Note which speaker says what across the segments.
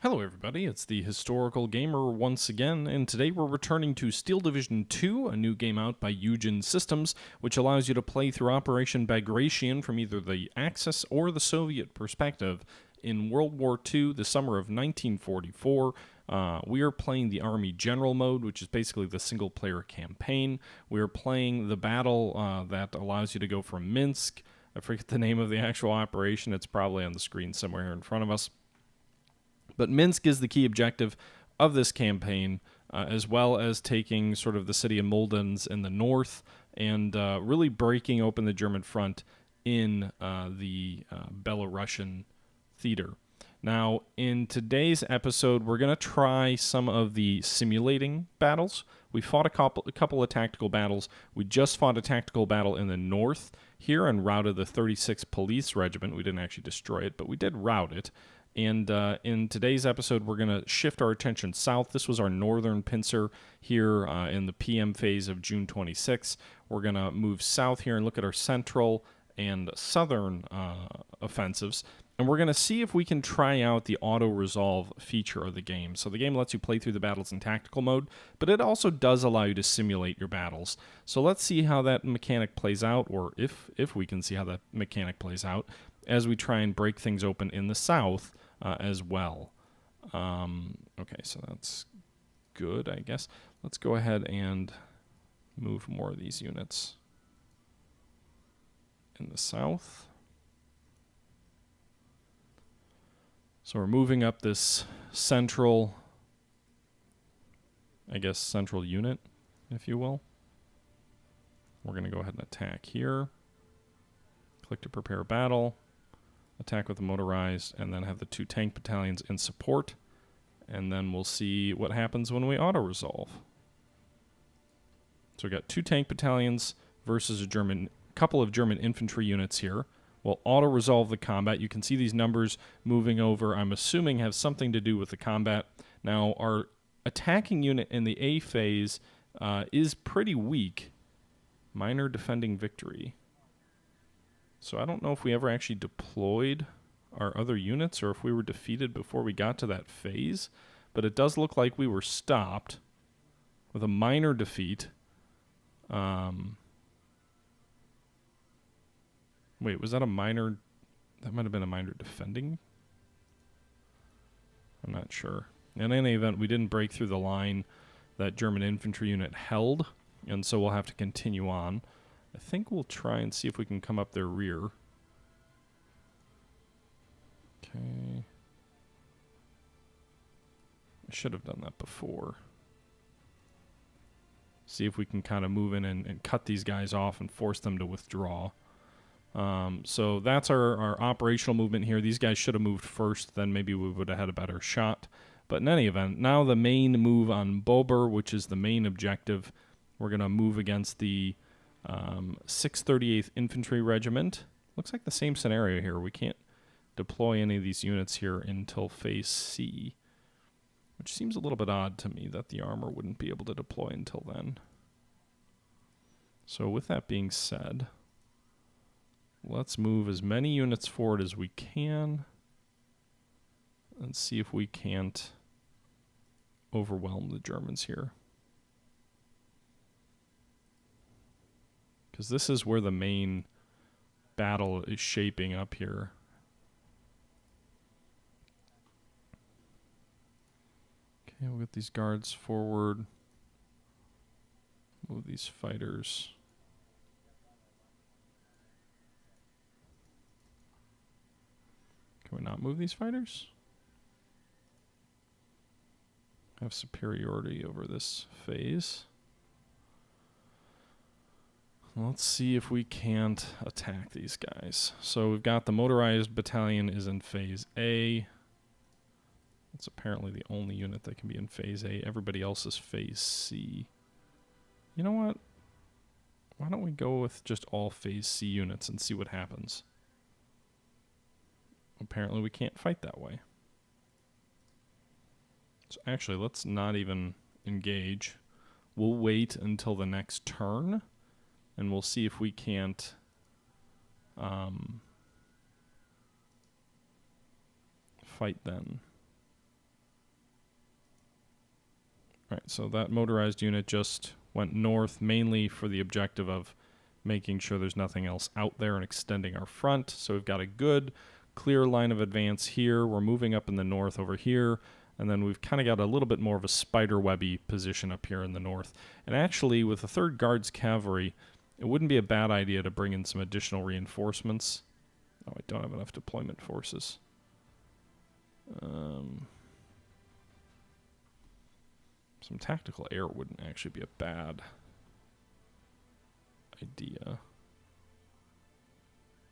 Speaker 1: Hello everybody, it's the Historical Gamer once again, and today we're returning to Steel Division 2, a new game out by Eugen Systems, which allows you to play through Operation Bagration from either the Axis or the Soviet perspective. In World War II, the summer of 1944, we are playing the Army General mode, which is basically the single-player campaign. We are playing the battle that allows you to go from Minsk. I forget the name of the actual operation, it's probably on the screen somewhere here in front of us. But Minsk is the key objective of this campaign, as well as taking sort of the city of Moldens in the north and really breaking open the German front in the Belarusian theater. Now, in today's episode, we're going to try some of the simulating battles. We fought a couple of tactical battles. We just fought a tactical battle in the north here and routed the 36th Police Regiment. We didn't actually destroy it, but we did rout it. And in today's episode, we're going to shift our attention south. This was our northern pincer here in the PM phase of June 26. We're going to move south here and look at our central and southern offensives. And we're going to see if we can try out the auto-resolve feature of the game. So the game lets you play through the battles in tactical mode, but it also does allow you to simulate your battles. So let's see how that mechanic plays out, or if we can see how that mechanic plays out, as we try and break things open in the south as well. Okay, so that's good, I guess. Let's go ahead and move more of these units in the south. So we're moving up this central, I guess, central unit, if you will. We're going to go ahead and attack here. Click to prepare battle. Attack with the motorized, and then have the 2 tank battalions in support. And then we'll see what happens when we auto-resolve. So we've got 2 tank battalions versus a couple of German infantry units here. We'll auto-resolve the combat. You can see these numbers moving over, I'm assuming have something to do with the combat. Now, our attacking unit in the A phase is pretty weak. Minor defending victory. So I don't know if we ever actually deployed our other units or if we were defeated before we got to that phase. But it does look like we were stopped with a minor defeat. Wait, was that a minor? That might have been a minor defending? I'm not sure. In any event, we didn't break through the line that German infantry unit held, and so we'll have to continue on. I think we'll try and see if we can come up their rear. Okay. I should have done that before. See if we can kind of move in and cut these guys off and force them to withdraw. So that's our operational movement here. These guys should have moved first, then maybe we would have had a better shot. But in any event, now the main move on Bober, which is the main objective, we're going to move against the 638th Infantry Regiment. Looks like the same scenario here. We can't deploy any of these units here until phase C, which seems a little bit odd to me that the armor wouldn't be able to deploy until then. So with that being said, let's move as many units forward as we can and see if we can't overwhelm the Germans here. Because this is where the main battle is shaping up here. Okay, we'll get these guards forward. Move these fighters. Can we not move these fighters? Have superiority over this phase. Let's see if we can't attack these guys. So we've got the motorized battalion is in phase A. It's apparently the only unit that can be in phase A. Everybody else is phase C. You know what? Why don't we go with just all phase C units and see what happens? Apparently we can't fight that way. So actually, let's not even engage. We'll wait until the next turn. And we'll see if we can't fight then. Alright, so that motorized unit just went north, mainly for the objective of making sure there's nothing else out there and extending our front. So we've got a good, clear line of advance here. We're moving up in the north over here, and then we've kind of got a little bit more of a spiderwebby position up here in the north. And actually, with the 3rd Guards Cavalry, it wouldn't be a bad idea to bring in some additional reinforcements. Oh, I don't have enough deployment forces. Some tactical air wouldn't actually be a bad idea.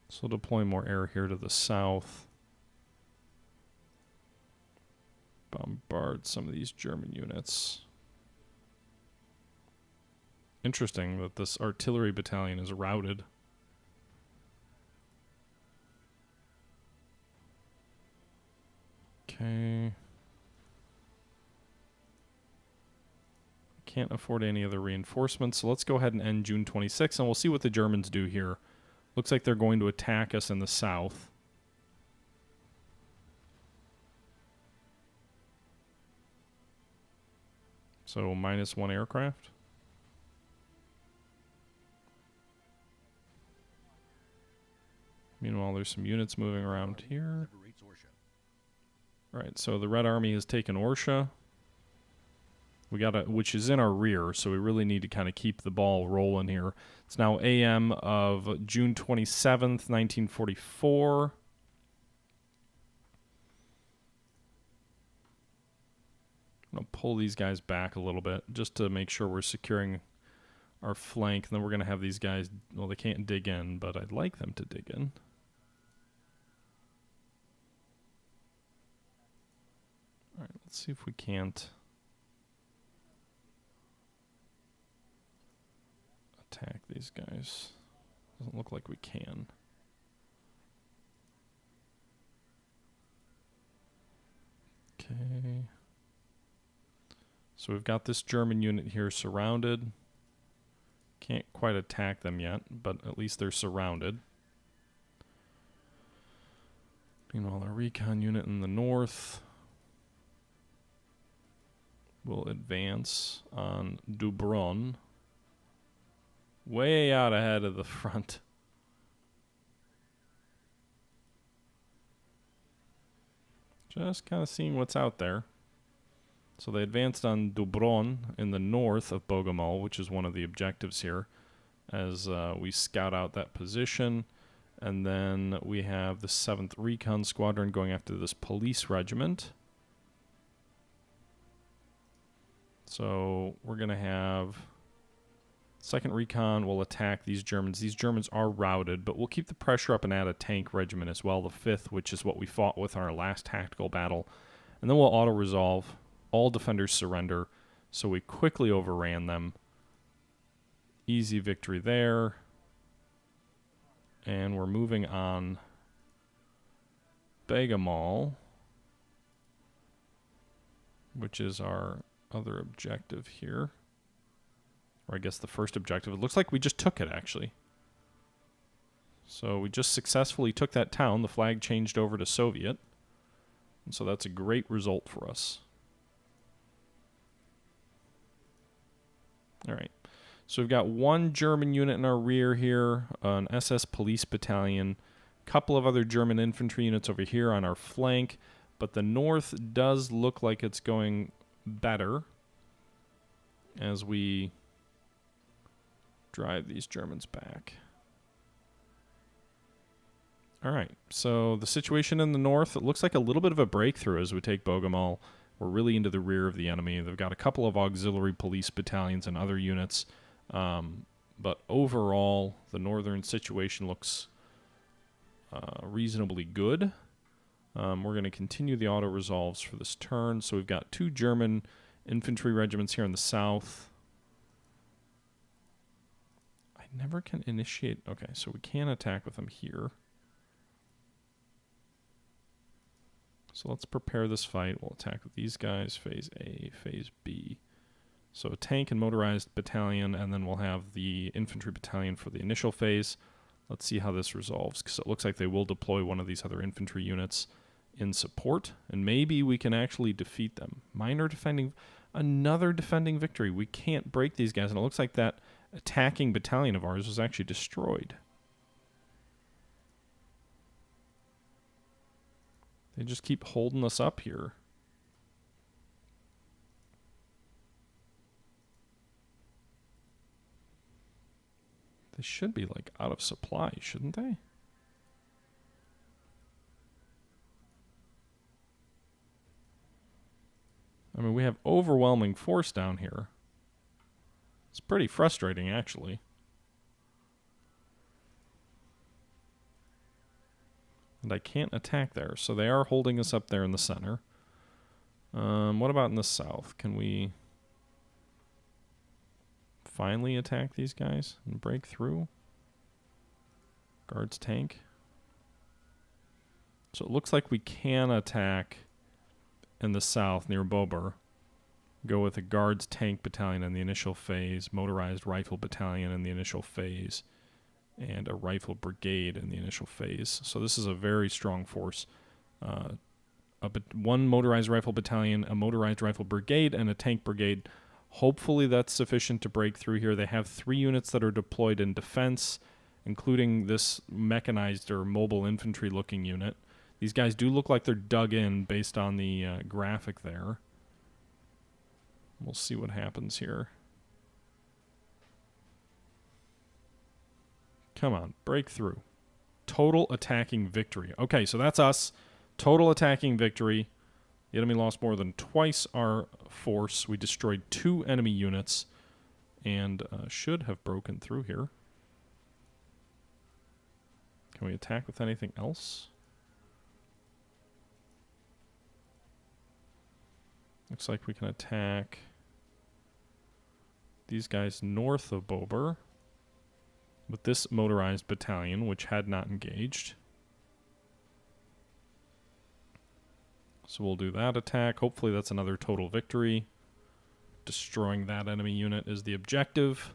Speaker 1: So we'll deploy more air here to the south. Bombard some of these German units. Interesting that this artillery battalion is routed. Okay. Can't afford any other reinforcements, so let's go ahead and end June 26th, and we'll see what the Germans do here. Looks like they're going to attack us in the south. So -1 aircraft. Meanwhile, there's some units moving around here. Right, so the Red Army has taken Orsha. We got which is in our rear, so we really need to kind of keep the ball rolling here. It's now AM of June 27th, 1944. I'm going to pull these guys back a little bit just to make sure we're securing our flank. And then we're going to have these guys, well, they can't dig in, but I'd like them to dig in. All right, let's see if we can't attack these guys. Doesn't look like we can. Okay. So we've got this German unit here surrounded. Can't quite attack them yet, but at least they're surrounded. Meanwhile, our recon unit in the north will advance on Dubron. Way out ahead of the front. Just kind of seeing what's out there. So they advanced on Dubron in the north of Bogomol, which is one of the objectives here, as we scout out that position. And then we have the 7th Recon Squadron going after this police regiment. So we're going to have 2nd Recon will attack these Germans. These Germans are routed, but we'll keep the pressure up and add a tank regiment as well, the 5th, which is what we fought with our last tactical battle. And then we'll auto-resolve. All defenders surrender, so we quickly overran them. Easy victory there. And we're moving on Bogomol, which is our other objective here. Or I guess the first objective. It looks like we just took it, actually. So we just successfully took that town. The flag changed over to Soviet. And so that's a great result for us. All right. So we've got one German unit in our rear here, an SS police battalion, a couple of other German infantry units over here on our flank, but the north does look like it's going better as we drive these Germans back. All right, so the situation in the north, it looks like a little bit of a breakthrough as we take Bogomol. We're really into the rear of the enemy. They've got a couple of auxiliary police battalions and other units. But overall, the northern situation looks reasonably good. We're going to continue the auto-resolves for this turn. So we've got 2 German infantry regiments here in the south. I never can initiate... Okay, so we can attack with them here. So let's prepare this fight. We'll attack with these guys, phase A, phase B. So a tank and motorized battalion, and then we'll have the infantry battalion for the initial phase. Let's see how this resolves, because it looks like they will deploy one of these other infantry units in support, and maybe we can actually defeat them. Minor defending... Another defending victory. We can't break these guys, and it looks like that attacking battalion of ours was actually destroyed. They just keep holding us up here. They should be, like, out of supply, shouldn't they? I mean, we have overwhelming force down here. It's pretty frustrating, actually. And I can't attack there, so they are holding us up there in the center. What about in the south? Can we finally attack these guys and break through? Guards tank. So it looks like we can attack in the south near Bober. Go with a guards tank battalion in the initial phase, motorized rifle battalion in the initial phase, and a rifle brigade in the initial phase. So this is a very strong force. One motorized rifle battalion, a motorized rifle brigade, and a tank brigade. Hopefully that's sufficient to break through here. They have 3 units that are deployed in defense, including this mechanized or mobile infantry looking unit. These guys do look like they're dug in based on the graphic there. We'll see what happens here. Come on, break through. Total attacking victory. Okay, so that's us. Total attacking victory. The enemy lost more than twice our force. We destroyed 2 enemy units and should have broken through here. Can we attack with anything else? Looks like we can attack these guys north of Bober with this motorized battalion, which had not engaged. So we'll do that attack. Hopefully that's another total victory. Destroying that enemy unit is the objective.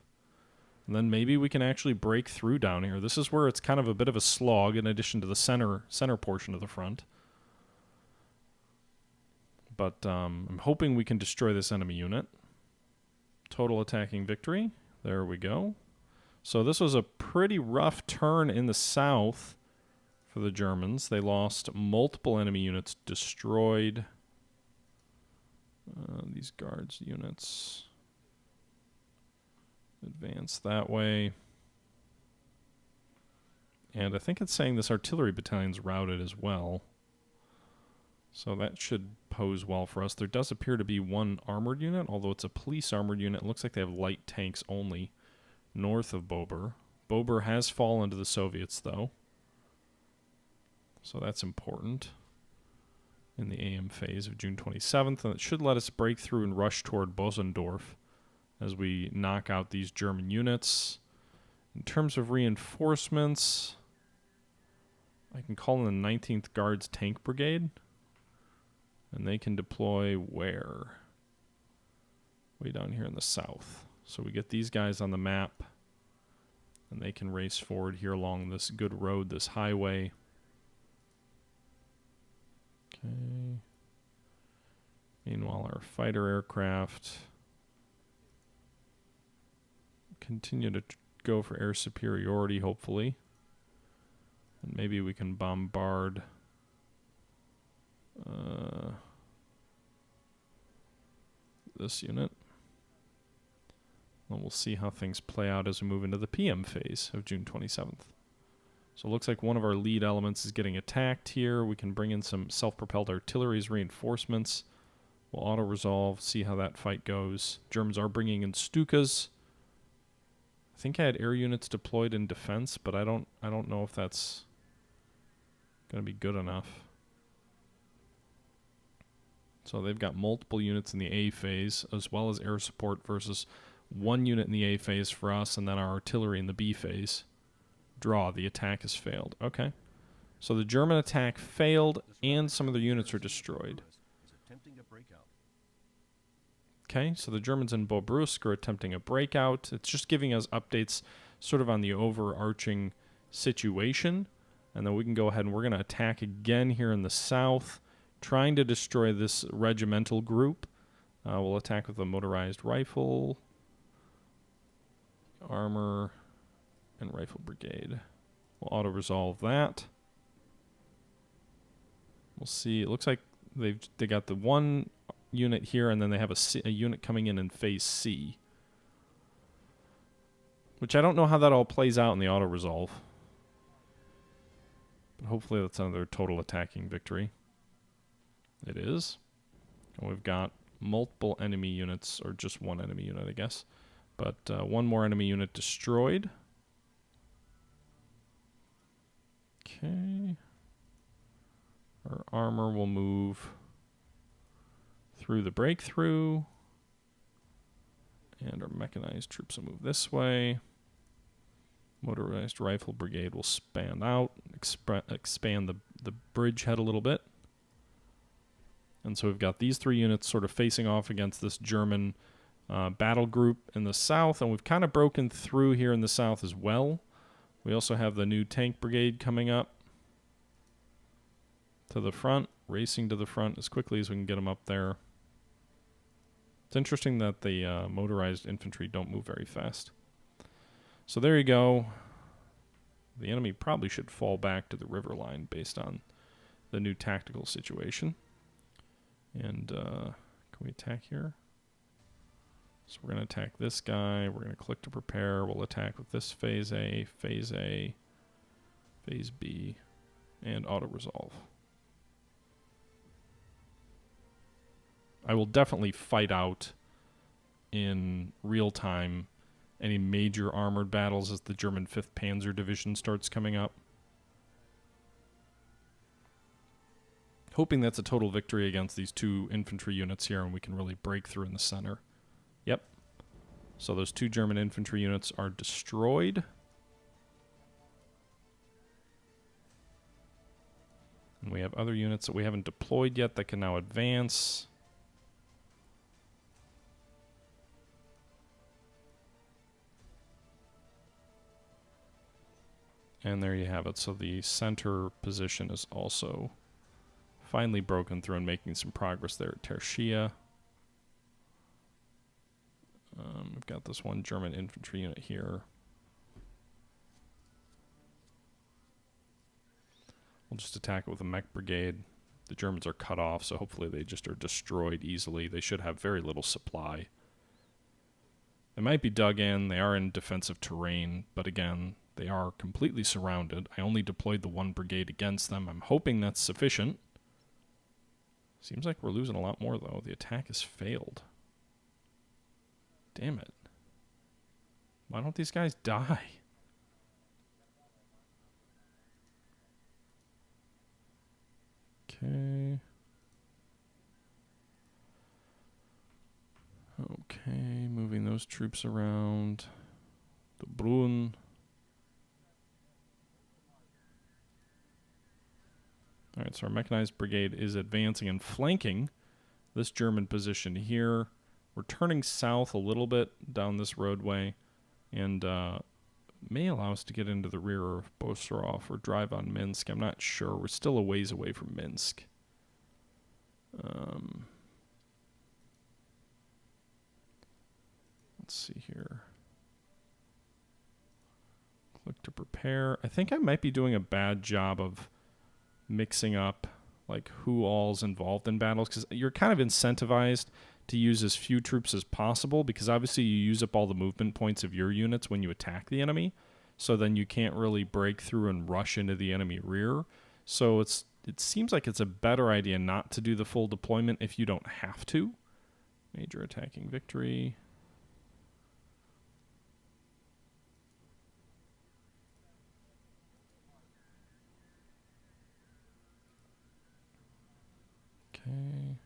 Speaker 1: And then maybe we can actually break through down here. This is where it's kind of a bit of a slog in addition to the center portion of the front. But I'm hoping we can destroy this enemy unit. Total attacking victory. There we go. So this was a pretty rough turn in the south for the Germans. They lost multiple enemy units destroyed. These guards units advance that way. And I think it's saying this artillery battalion's routed as well. So that should pose well for us. There does appear to be one armored unit, although it's a police armored unit. It looks like they have light tanks only north of Bober. Bober has fallen to the Soviets, though. So that's important in the AM phase of June 27th. And it should let us break through and rush toward Bosendorf as we knock out these German units. In terms of reinforcements, I can call in the 19th Guards Tank Brigade. And they can deploy where? Way down here in the south. So we get these guys on the map. And they can race forward here along this good road, this highway. Okay. Meanwhile, our fighter aircraft continue to go for air superiority, hopefully. And maybe we can bombard this unit. And we'll see how things play out as we move into the PM phase of June 27th. So it looks like one of our lead elements is getting attacked here. We can bring in some self-propelled artillery as reinforcements. We'll auto-resolve, see how that fight goes. Germans are bringing in Stukas. I think I had air units deployed in defense, but I don't know if that's going to be good enough. So they've got multiple units in the A phase, as well as air support versus one unit in the A phase for us, and then our artillery in the B phase. Draw, the attack has failed. Okay. So the German attack failed, and some of their units are destroyed. Okay, so the Germans in Bobrusk are attempting a breakout. It's just giving us updates sort of on the overarching situation. And then we can go ahead and we're going to attack again here in the south, trying to destroy this regimental group We'll attack with a motorized rifle, armor, and rifle brigade. We'll auto-resolve that. We'll see. It looks like they got the one unit here, and then they have a unit coming in phase C. Which I don't know how that all plays out in the auto-resolve. But hopefully that's another total attacking victory. It is. And we've got multiple enemy units, or just one enemy unit, I guess. But one more enemy unit destroyed. Okay. Our armor will move through the breakthrough. And our mechanized troops will move this way. Motorized rifle brigade will span out, expand the bridgehead a little bit. And so we've got these three units sort of facing off against this German battle group in the south, and we've kind of broken through here in the south as well. We also have the new tank brigade coming up to the front, racing to the front as quickly as we can get them up there. It's interesting that the motorized infantry don't move very fast. So there you go. The enemy probably should fall back to the river line based on the new tactical situation. And can we attack here? So we're going to attack this guy. We're going to click to prepare. We'll attack with this phase A, phase B, and auto-resolve. I will definitely fight out in real time any major armored battles as the German 5th Panzer Division starts coming up. Hoping that's a total victory against these two infantry units here and we can really break through in the center. Yep. So those two German infantry units are destroyed. And we have other units that we haven't deployed yet that can now advance. And there you have it. So the center position is also finally broken through and making some progress there at Tertia. We've got this one German infantry unit here. We'll just attack it with a mech brigade. The Germans are cut off, so hopefully they just are destroyed easily. They should have very little supply. They might be dug in. They are in defensive terrain, but again, they are completely surrounded. I only deployed the one brigade against them. I'm hoping that's sufficient. Seems like we're losing a lot more, though. The attack has failed. Damn it. Why don't these guys die? Okay. Okay, moving those troops around. The Brunn. Alright, so our mechanized brigade is advancing and flanking this German position here. We're turning south a little bit down this roadway and may allow us to get into the rear of Bosorov or drive on Minsk. I'm not sure. We're still a ways away from Minsk. Let's see here. Click to prepare. I think I might be doing a bad job of mixing up like who all's involved in battles, because you're kind of incentivized to use as few troops as possible, because obviously you use up all the movement points of your units when you attack the enemy, so then you can't really break through and rush into the enemy rear. So it seems like it's a better idea not to do the full deployment if you don't have to. Major attacking victory. Okay.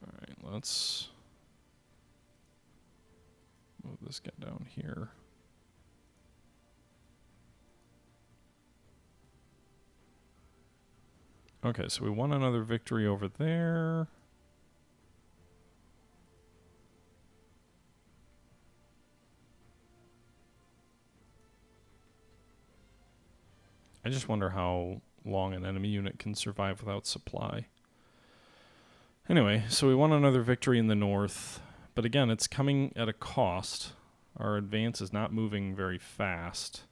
Speaker 1: All right, let's move this guy down here. Okay, so we won another victory over there. I just wonder how long an enemy unit can survive without supply. Anyway, so we won another victory in the north, but again, it's coming at a cost. Our advance is not moving very fast.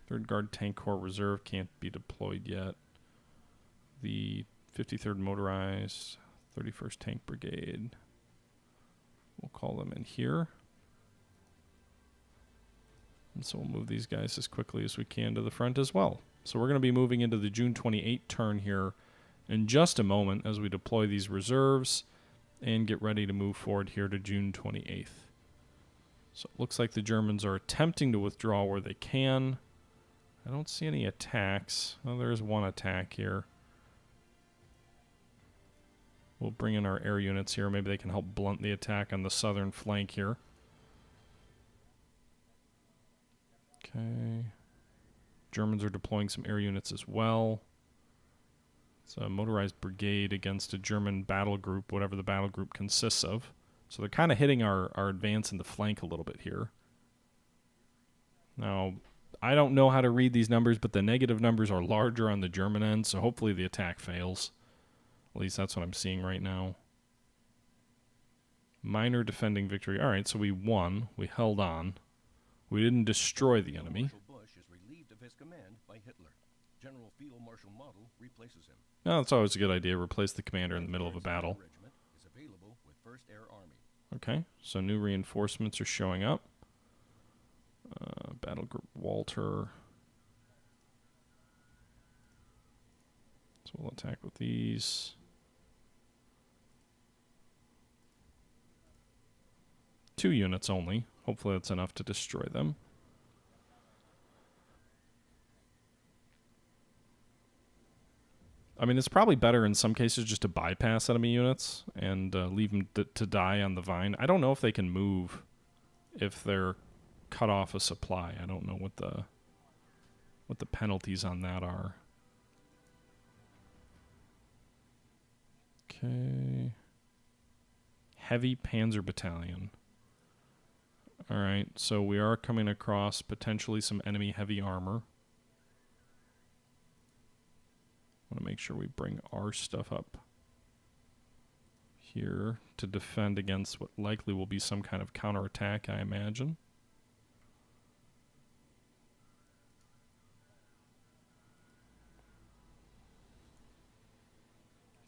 Speaker 1: Third Guard Tank Corps Reserve can't be deployed yet. The 53rd Motorized, 31st Tank Brigade. We'll call them in here. And so we'll move these guys as quickly as we can to the front as well. So we're going to be moving into the June 28 turn here in just a moment as we deploy these reserves and get ready to move forward here to June 28th. So it looks like the Germans are attempting to withdraw where they can. I don't see any attacks. Oh, there's one attack here. We'll bring in our air units here. Maybe they can help blunt the attack on the southern flank here. Okay. Germans are deploying some air units as well. It's a motorized brigade against a German battle group, whatever the battle group consists of. So they're kind of hitting our advance in the flank a little bit here. Now, I don't know how to read these numbers, but the negative numbers are larger on the German end, so hopefully the attack fails. At least that's what I'm seeing right now. Minor defending victory. All right, so we won. We held on. We didn't destroy the enemy.
Speaker 2: Bush is relieved of his command by Hitler. General Field Marshal Model replaces him.
Speaker 1: No, that's always a good idea. Replace the commander in the middle of a battle.
Speaker 2: Regiment is available with 1st Air Army.
Speaker 1: Okay, so new reinforcements are showing up. Battle Group Walter. So we'll attack with these. 2 units only. Hopefully that's enough to destroy them. I mean, it's probably better in some cases just to bypass enemy units and leave them to die on the vine. I don't know if they can move if they're cut off a supply. I don't know what the penalties on that are. Okay. Heavy Panzer Battalion. All right, so we are coming across potentially some enemy heavy armor. I want to make sure we bring our stuff up here to defend against what likely will be some kind of counterattack, I imagine.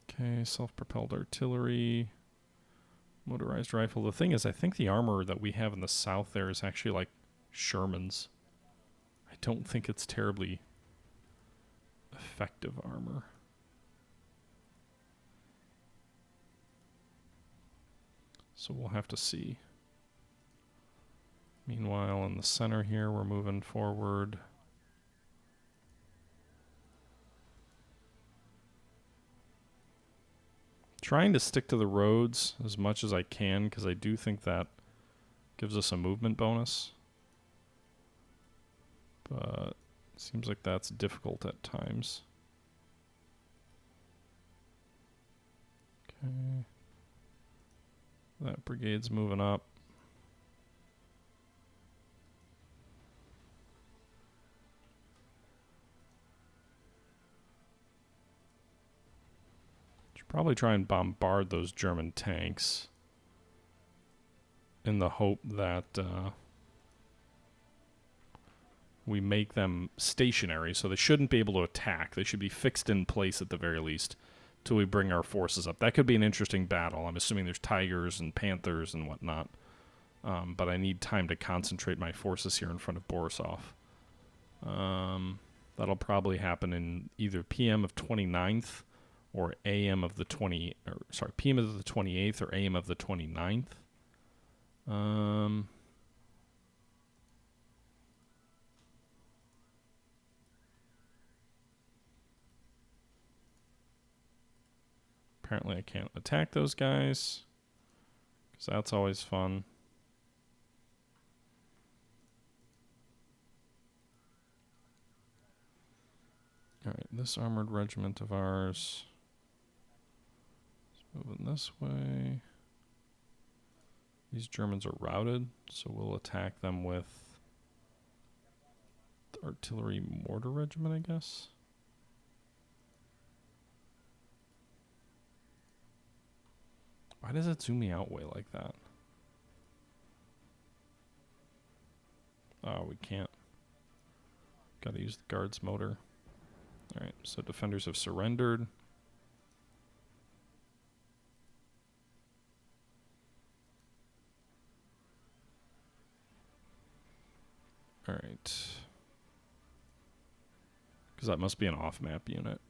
Speaker 1: Okay, self-propelled artillery, motorized rifle. The thing is, I think the armor that we have in the south there is actually like Sherman's. I don't think it's terribly effective armor. So we'll have to see. Meanwhile, in the center here, we're moving forward. Trying to stick to the roads as much as I can, because I do think that gives us a movement bonus. But it seems like that's difficult at times. Okay. That brigade's moving up. Should probably try and bombard those German tanks in the hope that we make them stationary, so they shouldn't be able to attack. They should be fixed in place at the very least till we bring our forces up. That could be an interesting battle. I'm assuming there's tigers and panthers and whatnot. But I need time to concentrate my forces here in front of Borisov. That'll probably happen in either PM of 29th or AM of the PM of the 28th or AM of the 29th. Apparently I can't attack those guys, because that's always fun. Alright, this armored regiment of ours is moving this way. These Germans are routed, so we'll attack them with artillery mortar regiment, I guess. Why does it zoom me out way like that? Oh, we can't. Gotta use the guard's motor. Alright, so defenders have surrendered. Alright. Because that must be an off-map unit.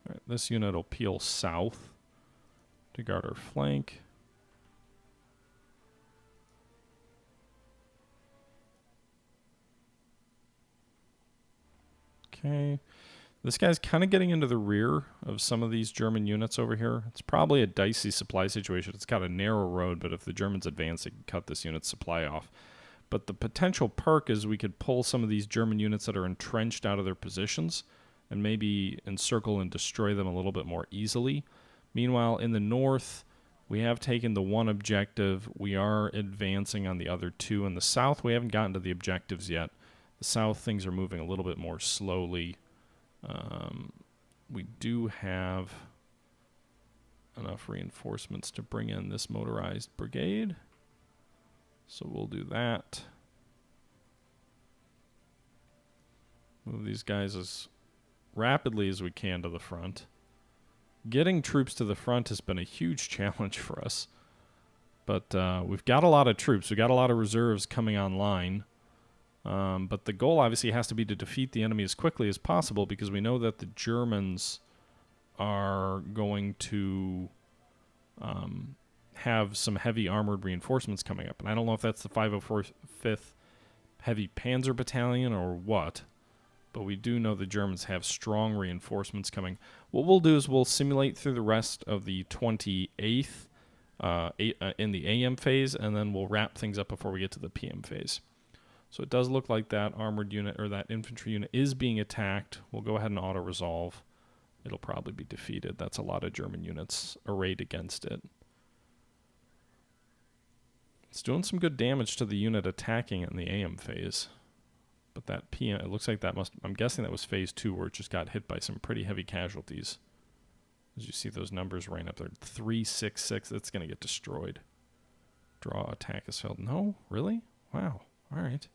Speaker 1: Alright, this unit will peel south to guard our flank. Okay. This guy's kind of getting into the rear of some of these German units over here. It's probably a dicey supply situation. It's got a narrow road, but if the Germans advance, they can cut this unit's supply off. But the potential perk is we could pull some of these German units that are entrenched out of their positions and maybe encircle and destroy them a little bit more easily. Meanwhile, in the north, we have taken the one objective. We are advancing on the other two. In the south, we haven't gotten to the objectives yet. The south, things are moving a little bit more slowly. We do have enough reinforcements to bring in this motorized brigade. So we'll do that. Move these guys as rapidly as we can to the front. Getting troops to the front has been a huge challenge for us. But we've got a lot of troops. We've got a lot of reserves coming online. But the goal obviously has to be to defeat the enemy as quickly as possible, because we know that the Germans are going to have some heavy armored reinforcements coming up. And I don't know if that's the 505th Heavy Panzer Battalion or what, but we do know the Germans have strong reinforcements coming. What we'll do is we'll simulate through the rest of the 28th in the AM phase, and then we'll wrap things up before we get to the PM phase. So it does look like that armored unit, or that infantry unit, is being attacked. We'll go ahead and auto-resolve. It'll probably be defeated. That's a lot of German units arrayed against it. It's doing some good damage to the unit attacking it in the AM phase. But that PM, it looks like that must, I'm guessing that was phase 2, where it just got hit by some pretty heavy casualties. As you see those numbers right up there, 366, it's going to get destroyed. Draw attack has failed. No? Really? Wow. All right.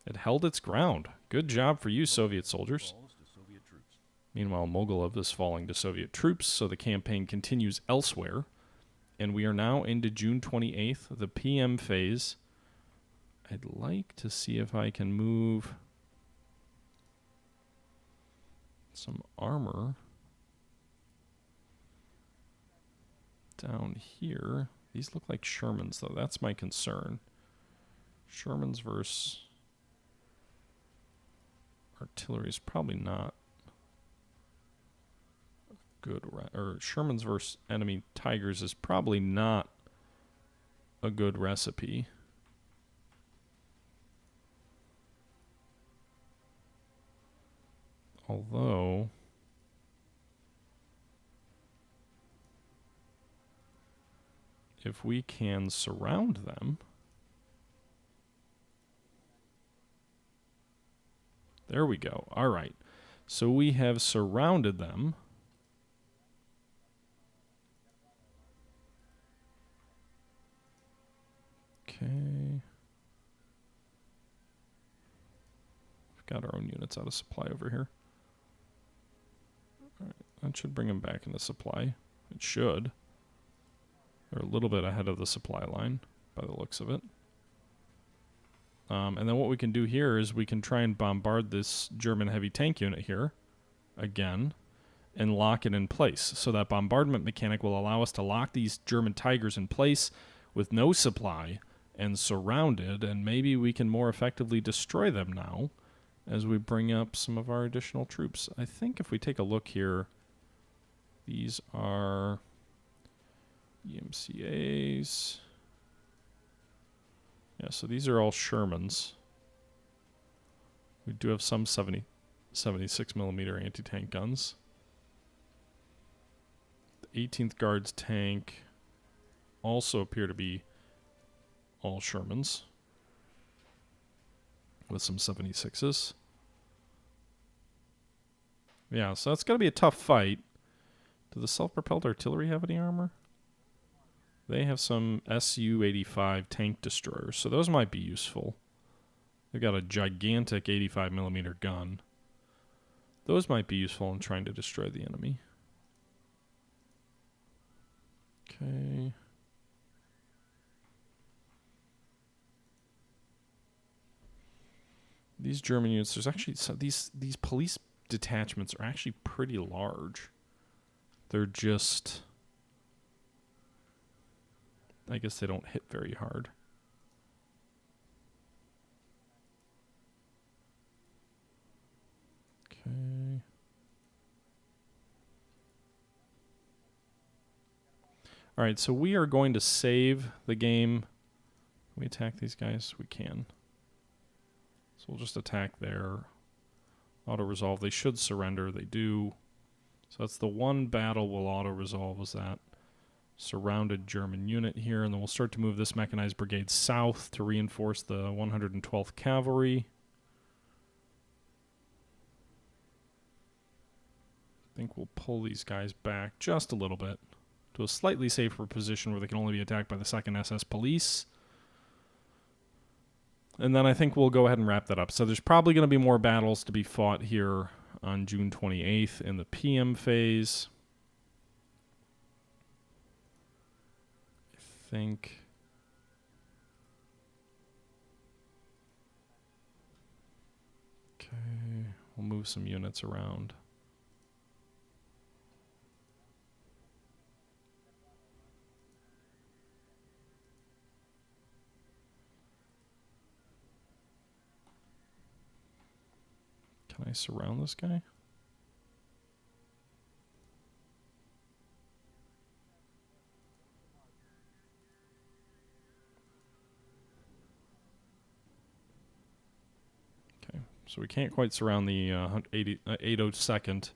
Speaker 1: It held its ground. Good job for you, Soviet soldiers. Meanwhile, Mogilov is falling to Soviet troops, so the campaign continues elsewhere. And we are now into June 28th, the PM phase. I'd like to see if I can move some armor down here. These look like Shermans, though. That's my concern. Shermans versus artillery is probably not good. Or Shermans versus enemy Tigers is probably not a good recipe. Although if we can surround them. There we go. All right. So we have surrounded them. Okay. We've got our own units out of supply over here. All right. That should bring them back into supply. It should. They're a little bit ahead of the supply line by the looks of it. And then what we can do here is we can try and bombard this German heavy tank unit here again and lock it in place. So that bombardment mechanic will allow us to lock these German Tigers in place with no supply and surrounded, and maybe we can more effectively destroy them now as we bring up some of our additional troops. I think if we take a look here, these are EMCAs. Yeah, so these are all Shermans. We do have some 76 millimeter anti-tank guns. The 18th Guards tank also appear to be all Shermans with some 76s. Yeah, so that's going to be a tough fight. Do the self-propelled artillery have any armor? They have some Su-85 tank destroyers, so those might be useful. They've got a gigantic 85mm gun. Those might be useful in trying to destroy the enemy. Okay. These German units, there's actually these police detachments are actually pretty large. They're just, I guess they don't hit very hard. Okay. All right, so we are going to save the game. Can we attack these guys? We can. So we'll just attack their auto-resolve. They should surrender. They do. So that's the one battle we'll auto-resolve, was that surrounded German unit here. And then we'll start to move this mechanized brigade south to reinforce the 112th Cavalry. I think we'll pull these guys back just a little bit to a slightly safer position where they can only be attacked by the 2nd SS Police. And then I think we'll go ahead and wrap that up. So there's probably going to be more battles to be fought here on June 28th in the PM phase. I think... Okay, we'll move some units around. Can I surround this guy? Okay, so we can't quite surround the 802nd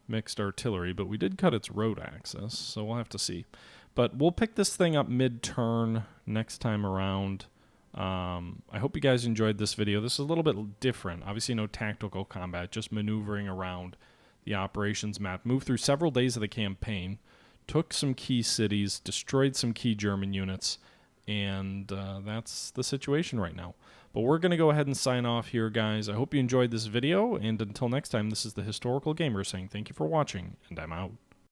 Speaker 1: mixed artillery, but we did cut its road access, so we'll have to see. But we'll pick this thing up mid-turn next time around. I hope you guys enjoyed this video. This is a little bit different. Obviously no tactical combat, just maneuvering around the operations map. Moved through several days of the campaign, took some key cities, destroyed some key German units, and that's the situation right now. But we're going to go ahead and sign off here, guys. I hope you enjoyed this video, and until next time, this is the Historical Gamer saying thank you for watching, and I'm out.